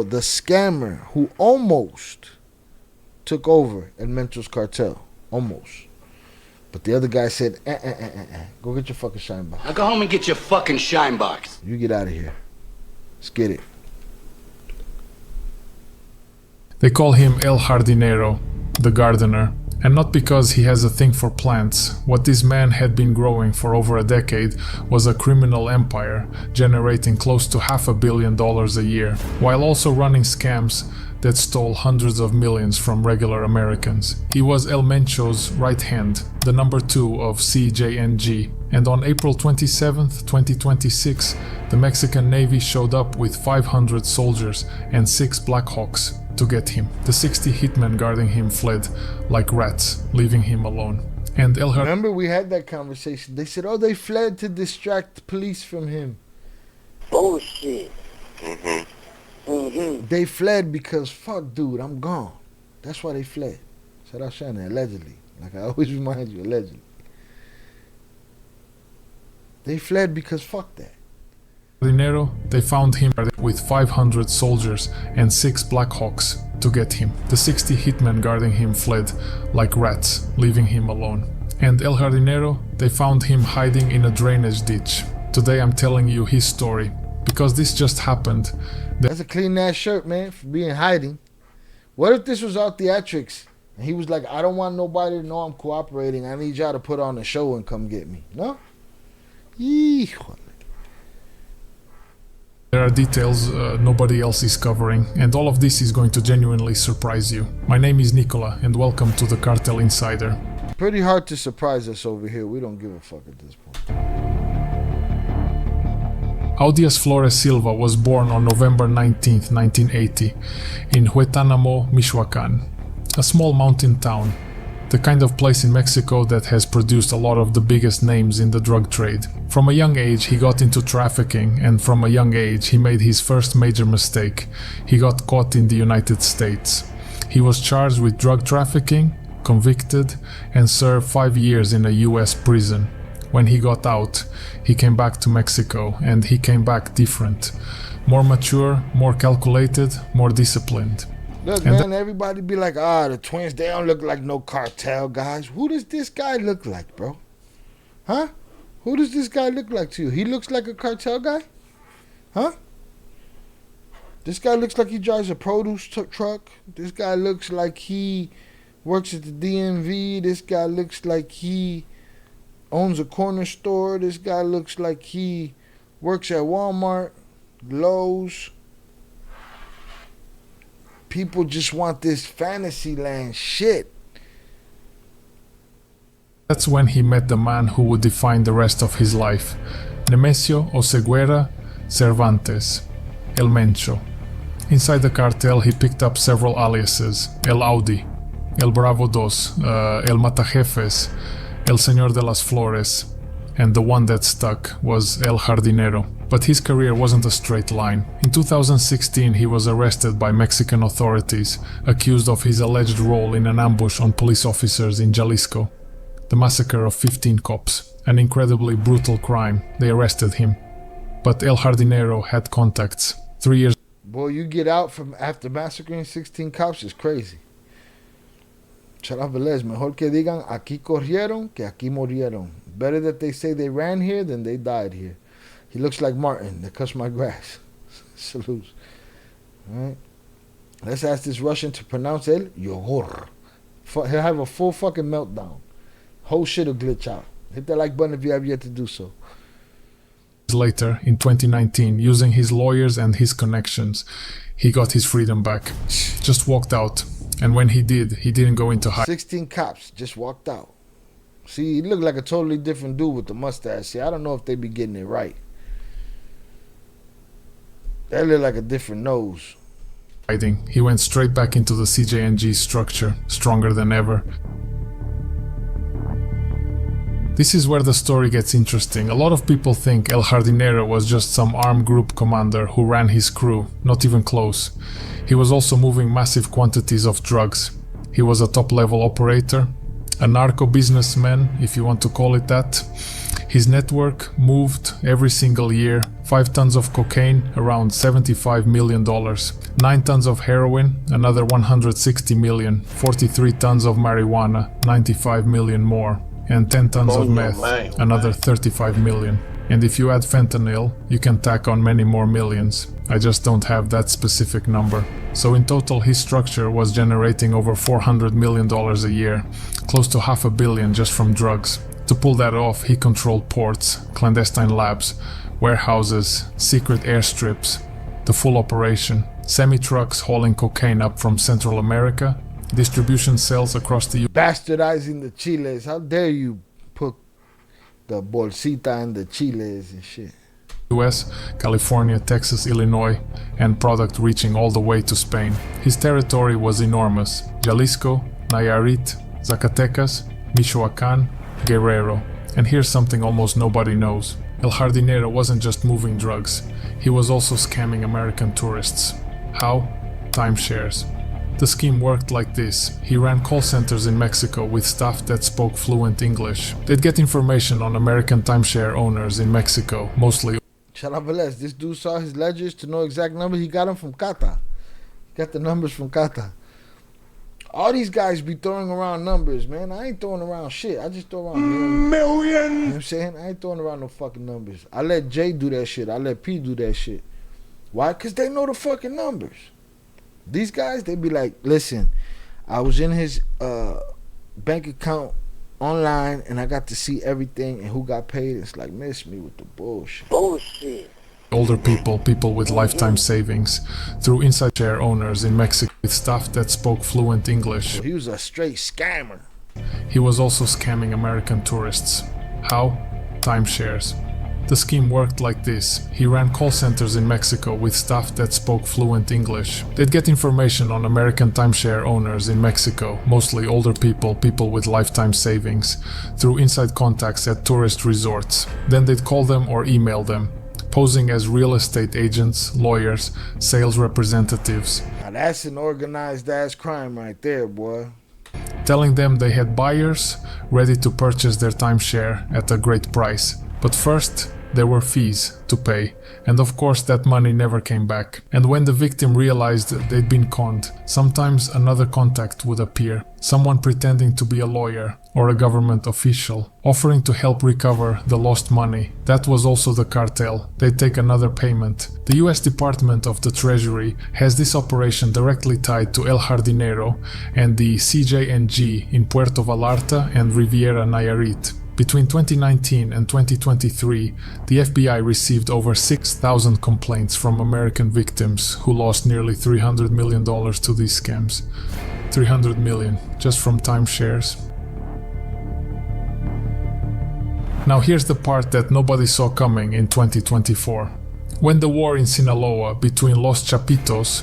The scammer who almost took over El Mencho's cartel. Almost. But the other guy said, go get your fucking shine box. Now go home and get your fucking shine box. You get out of here. Let's get it. They call him El Jardinero, the gardener. And not because he has a thing for plants. What this man had been growing for over a decade was a criminal empire, generating close to $500 million a year, while also running scams that stole hundreds of millions from regular Americans. He was El Mencho's right hand, the number 2 of CJNG, and on April 27, 2026, the Mexican Navy showed up with 500 soldiers and 6 Black Hawks to get him. The 60 hitmen guarding him fled like rats, leaving him alone. And remember, we had that conversation. They said, oh, they fled to distract the police from him. Bullshit. They fled because, fuck, dude, I'm gone. That's why they fled. Said Ashana, allegedly. Like I always remind you, allegedly. They fled because fuck that. Jardinero, they found him with 500 soldiers and 6 Black Hawks to get him. The 60 hitmen guarding him fled like rats, leaving him alone. And El Jardinero, they found him hiding in a drainage ditch. Today I'm telling you his story, because this just happened. That's a clean ass shirt, man, for being hiding. What if this was out theatrics and he was like, I don't want nobody to know I'm cooperating. I need y'all to put on a show and come get me. No? Yee. There are details nobody else is covering, and all of this is going to genuinely surprise you. My name is Nicola, and welcome to the Cartel Insider. Pretty hard to surprise us over here. We don't give a fuck at this point. Audias Flores Silva was born on November 19, 1980, in Huetanamo, Michoacan, a small mountain town, the kind of place in Mexico that has produced a lot of the biggest names in the drug trade. From a young age he got into trafficking, and from a young age he made his first major mistake. He got caught in the United States. He was charged with drug trafficking, convicted, and served 5 years in a US prison. When he got out, he came back to Mexico, and he came back different. More mature, more calculated, more disciplined. Look, man, everybody be like, the twins, they don't look like no cartel guys. Who does this guy look like, bro? Huh? Who does this guy look like to you? He looks like a cartel guy? Huh? This guy looks like he drives a produce truck. This guy looks like he works at the DMV. This guy looks like he owns a corner store. This guy looks like he works at Walmart, Lowe's. People just want this fantasy land shit. That's when he met the man who would define the rest of his life. Nemesio Oseguera Cervantes, El Mencho. Inside the cartel he picked up several aliases: El Audi, El Bravo Dos, El Matajefes, El Señor de las Flores, and the one that stuck was El Jardinero. But his career wasn't a straight line. In 2016 he was arrested by Mexican authorities, accused of his alleged role in an ambush on police officers in Jalisco. The massacre of 15 cops, an incredibly brutal crime. They arrested him. But El Jardinero had contacts. 3 years. Boy, you get out from after massacring 16 cops is crazy. Charaveles, mejor que digan aquí corrieron que aquí murieron. Better that they say they ran here than they died here. He looks like Martin that cuts my grass. Salutes. Alright. Let's ask this Russian to pronounce El Yogur. He'll have a full fucking meltdown. Whole shit will glitch out. Hit that like button if you have yet to do so. Later, in 2019, using his lawyers and his connections, he got his freedom back. Just walked out. And when he did, he didn't go into hiding. 16 cops just walked out. See, he looked like a totally different dude with the mustache. See, I don't know if they be getting it right. That look like a different nose. He went straight back into the CJNG structure, stronger than ever. This is where the story gets interesting. A lot of people think El Jardinero was just some armed group commander who ran his crew, not even close. He was also moving massive quantities of drugs. He was a top-level operator, a narco businessman, if you want to call it that. His network moved every single year 5 tons of cocaine, around $75 million, 9 tons of heroin, another $160 million, 43 tons of marijuana, $95 million more, and 10 tons of meth, another $35 million. And if you add fentanyl, you can tack on many more millions. I just don't have that specific number. So in total, his structure was generating over $400 million a year, close to $500 million just from drugs. To pull that off, he controlled ports, clandestine labs, warehouses, secret airstrips, the full operation, semi-trucks hauling cocaine up from Central America, distribution cells across the Bastardizing the chiles. How dare you put the bolsita and the chiles and shit. US, California, Texas, Illinois, and product reaching all the way to Spain. His territory was enormous: Jalisco, Nayarit, Zacatecas, Michoacán, Guerrero. And here's something almost nobody knows. El Jardinero wasn't just moving drugs, he was also scamming American tourists. How? Timeshares. The scheme worked like this. He ran call centers in Mexico with staff that spoke fluent English. They'd get information on American timeshare owners in Mexico, mostly. Chalaveles, this dude saw his ledgers to know exact numbers. He got them from Cata. He got the numbers from Cata. All these guys be throwing around numbers, man. I ain't throwing around shit. I just throw around million. You know what I'm saying? I ain't throwing around no fucking numbers. I let Jay do that shit. I let P do that shit. Why? Because they know the fucking numbers. These guys, they be like, listen, I was in his bank account online and I got to see everything and who got paid. It's like, miss me with the bullshit. Bullshit. Older people with lifetime savings, through inside share owners in Mexico with staff that spoke fluent English. So he was a straight scammer. He was also scamming American tourists. How? Timeshares. The scheme worked like this. He ran call centers in Mexico with staff that spoke fluent English. They'd get information on American timeshare owners in Mexico, mostly older people with lifetime savings, through inside contacts at tourist resorts. Then they'd call them or email them, posing as real estate agents, lawyers, sales representatives. Now that's an organized ass crime right there, boy. Telling them they had buyers ready to purchase their timeshare at a great price. But first, there were fees to pay, and of course that money never came back. And when the victim realized they'd been conned, sometimes another contact would appear, someone pretending to be a lawyer or a government official, offering to help recover the lost money. That was also the cartel. They'd take another payment. The US Department of the Treasury has this operation directly tied to El Jardinero and the CJNG in Puerto Vallarta and Riviera Nayarit. Between 2019 and 2023, the FBI received over 6,000 complaints from American victims who lost nearly $300 million to these scams. $300 million just from timeshares. Now here's the part that nobody saw coming in 2024. When the war in Sinaloa between Los Chapitos,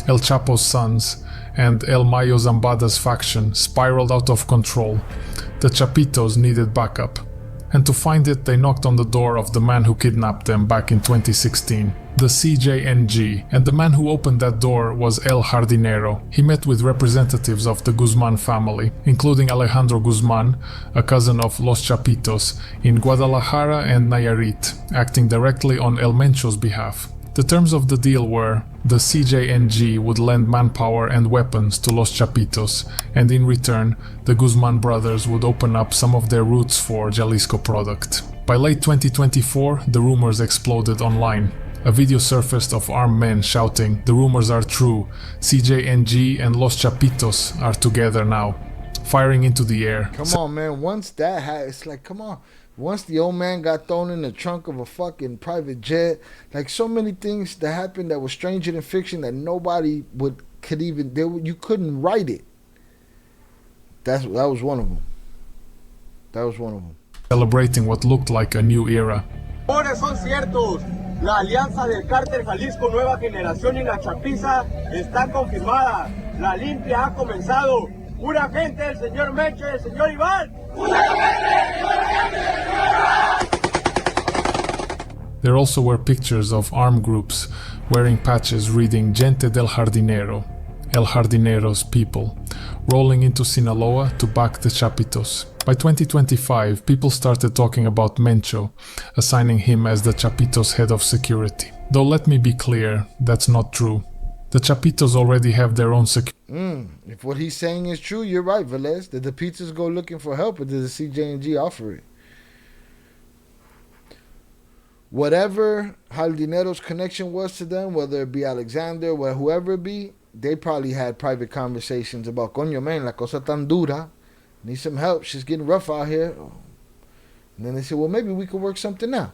El Chapo's sons, and El Mayo Zambada's faction spiraled out of control, the Chapitos needed backup. And to find it, they knocked on the door of the man who kidnapped them back in 2016, the CJNG, and the man who opened that door was El Jardinero. He met with representatives of the Guzman family, including Alejandro Guzman, a cousin of Los Chapitos, in Guadalajara and Nayarit, acting directly on El Mencho's behalf. The terms of the deal were, the CJNG would lend manpower and weapons to Los Chapitos, and in return, the Guzman brothers would open up some of their routes for Jalisco product. By late 2024, the rumors exploded online. A video surfaced of armed men shouting, "The rumors are true, CJNG and Los Chapitos are together now," firing into the air. Come on, man. Once that had, it's like, come on. Once the old man got thrown in the trunk of a fucking private jet, like so many things that happened that were stranger than fiction that nobody could even, you couldn't write it. That was one of them. That was one of them. Celebrating what looked like a new era. Rumores son ciertos. La alianza del Cartel Jalisco Nueva Generación y la Chapiza está confirmada. La limpia ha comenzado. Pura gente del señor Mencho y del señor Iván. There also were pictures of armed groups wearing patches reading Gente del Jardinero, El Jardinero's people, rolling into Sinaloa to back the Chapitos. By 2025, people started talking about Mencho, assigning him as the Chapitos' head of security. Though let me be clear, that's not true. The Chapitos already have their own security. If what he's saying is true, you're right, Velez. Did the pizzas go looking for help, or did the CJNG offer it? Whatever Jardinero's connection was to them, whether it be Alexander or whoever it be, they probably had private conversations about, coño, man, la cosa tan dura, need some help, she's getting rough out here. And then they said, well, maybe we could work something out.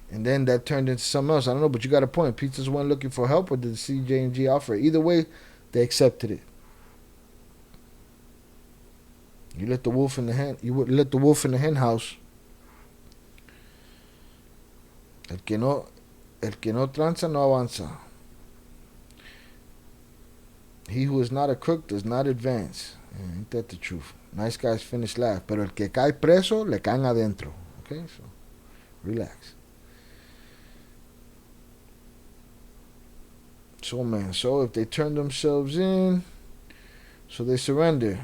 And then that turned into something else. I don't know, but you got a point. Pizzas weren't looking for help, or did the CJNG offer it? Either way, they accepted it. You let the wolf in the hen. You would let the wolf in the hen house. El que no tranza no avanza. He who is not a crook does not advance. Ain't that the truth? Nice guys finish last, pero el que cae preso le caen adentro. Okay, so relax. So man, so if they turn themselves in, so they surrender.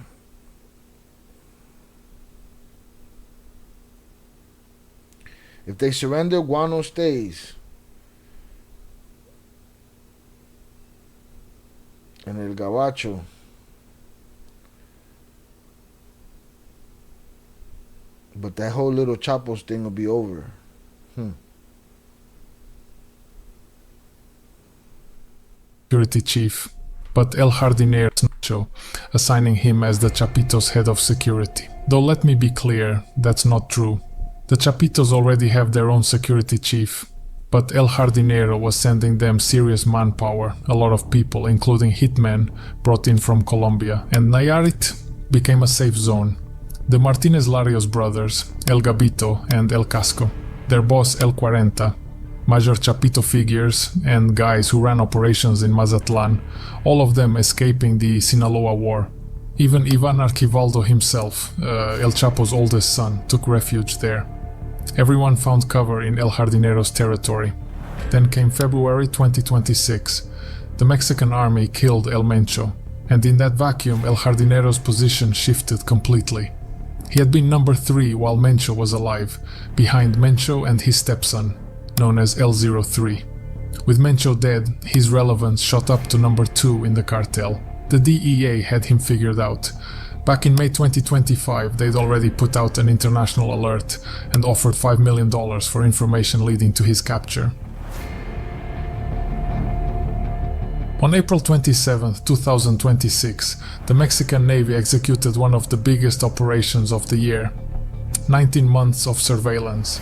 If they surrender, Guano stays. And El Gabacho. But that whole little Chapos thing will be over. Security chief, but El Jardinero's Nacho, assigning him as the Chapitos' head of security. Though let me be clear, that's not true. The Chapitos already have their own security chief, but El Jardinero was sending them serious manpower, a lot of people, including hitmen brought in from Colombia, and Nayarit became a safe zone. The Martinez Larios brothers, El Gabito and El Casco, their boss El Cuarenta, major Chapito figures and guys who ran operations in Mazatlan, all of them escaping the Sinaloa War. Even Ivan Archivaldo himself, El Chapo's oldest son, took refuge there. Everyone found cover in El Jardinero's territory. Then came February 2026. The Mexican army killed El Mencho, and in that vacuum El Jardinero's position shifted completely. He had been number 3 while Mencho was alive, behind Mencho and his stepson, known as L03. With Mencho dead, his relevance shot up to number 2 in the cartel. The DEA had him figured out. Back in May 2025, they'd already put out an international alert and offered $5 million for information leading to his capture. On April 27, 2026, the Mexican Navy executed one of the biggest operations of the year. 19 months of surveillance.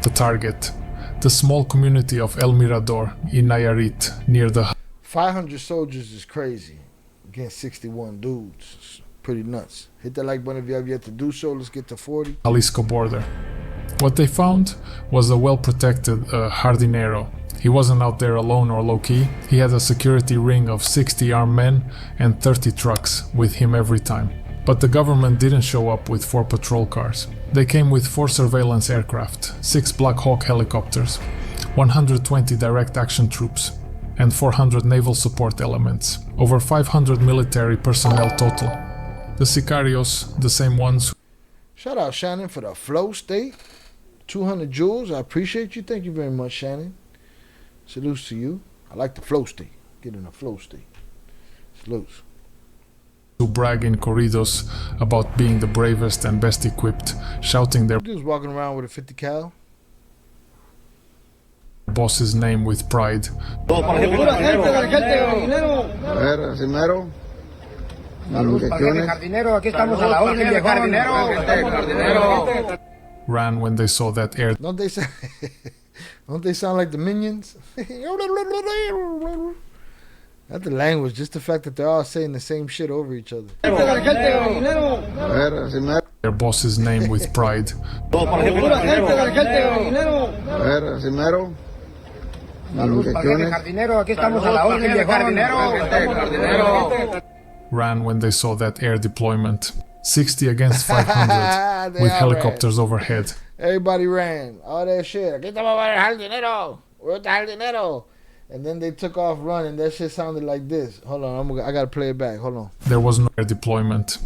The target, the small community of El Mirador in Nayarit, near the 500 soldiers is crazy against 61 dudes. It's pretty nuts. Hit that like button if you have yet to do so. Let's get to 40. Jalisco border. What they found was a well-protected Jardinero. He wasn't out there alone or low-key. He had a security ring of 60 armed men and 30 trucks with him every time. But the government didn't show up with 4 patrol cars. They came with 4 surveillance aircraft, 6 Black Hawk helicopters, 120 direct action troops, and 400 naval support elements. Over 500 military personnel total. The sicarios, the same ones. Shout out Shannon for the flow state. 200 joules. I appreciate you. Thank you very much, Shannon. Salutes to you. I like the flow state. Get in the flow state. Salutes. Who brag in corridos about being the bravest and best equipped, shouting their Dude's walking around with a 50 cal. boss's name with pride. Ran when they saw that air. Don't they sound, don't they sound like the Minions? Not the language, just the fact that they're all saying the same shit over each other. Their boss's name with pride. Ran when they saw that air deployment. 60 against 500 with helicopters overhead. Everybody ran. All that shit. Aquí estamos para el jardinero. Where's the jardinero? And then they took off running. That shit sounded like this. Hold on, I gotta play it back. Hold on. There was no air deployment.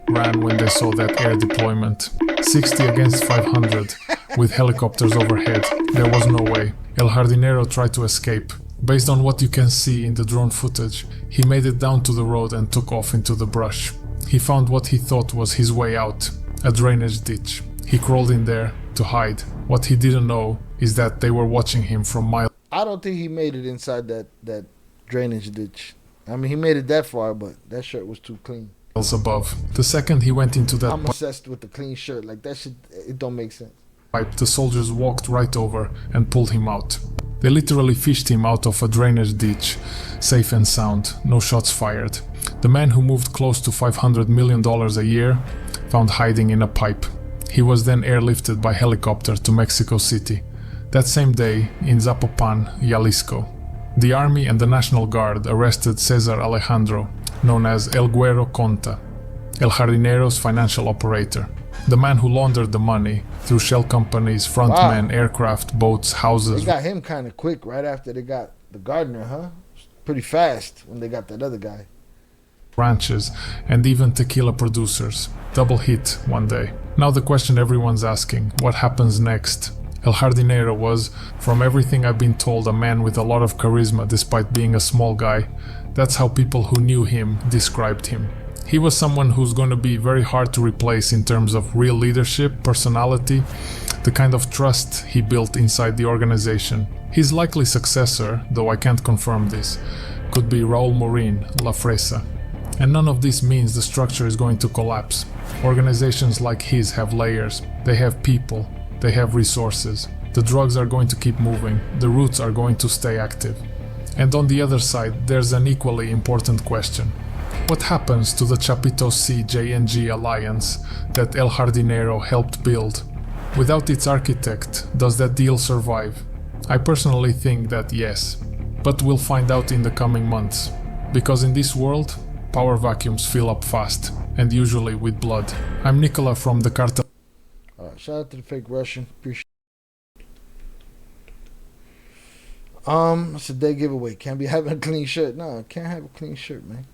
Ran when they saw that air deployment. 60 against 500, with helicopters overhead. There was no way. El Jardinero tried to escape. Based on what you can see in the drone footage, he made it down to the road and took off into the brush. He found what he thought was his way out, a drainage ditch. He crawled in there to hide. What he didn't know is that they were watching him from miles. I don't think he made it inside that drainage ditch. I mean, he made it that far, but that shirt was too clean. Above. The second he went into that I'm obsessed with the clean shirt. Like, that shit, it don't make sense. pipe, the soldiers walked right over and pulled him out. They literally fished him out of a drainage ditch, safe and sound, no shots fired. The man who moved close to $500 million a year found hiding in a pipe. He was then airlifted by helicopter to Mexico City. That same day, in Zapopan, Jalisco, the army and the National Guard arrested Cesar Alejandro, known as El Güero Conta, El Jardinero's financial operator, the man who laundered the money through shell companies, frontmen, aircraft, boats, houses. They got him kind of quick right after they got the gardener, huh? Pretty fast when they got that other guy. Ranches, and even tequila producers. Double hit one day. Now the question everyone's asking, what happens next? El Jardinero was, from everything I've been told, a man with a lot of charisma despite being a small guy. That's how people who knew him described him. He was someone who's going to be very hard to replace in terms of real leadership, personality, the kind of trust he built inside the organization. His likely successor, though I can't confirm this, could be Raul Morin, La Fresa. And none of this means the structure is going to collapse. Organizations like his have layers, they have people, they have resources. The drugs are going to keep moving, the roots are going to stay active. And on the other side, there's an equally important question. What happens to the Chapito CJNG alliance that El Jardinero helped build? Without its architect, does that deal survive? I personally think that yes, but we'll find out in the coming months. Because in this world, power vacuums fill up fast, and usually with blood. I'm Nicola from the Cartel. Shout out to the fake Russian. Appreciate it's a day giveaway. Can't be having a clean shirt. No, can't have a clean shirt, man.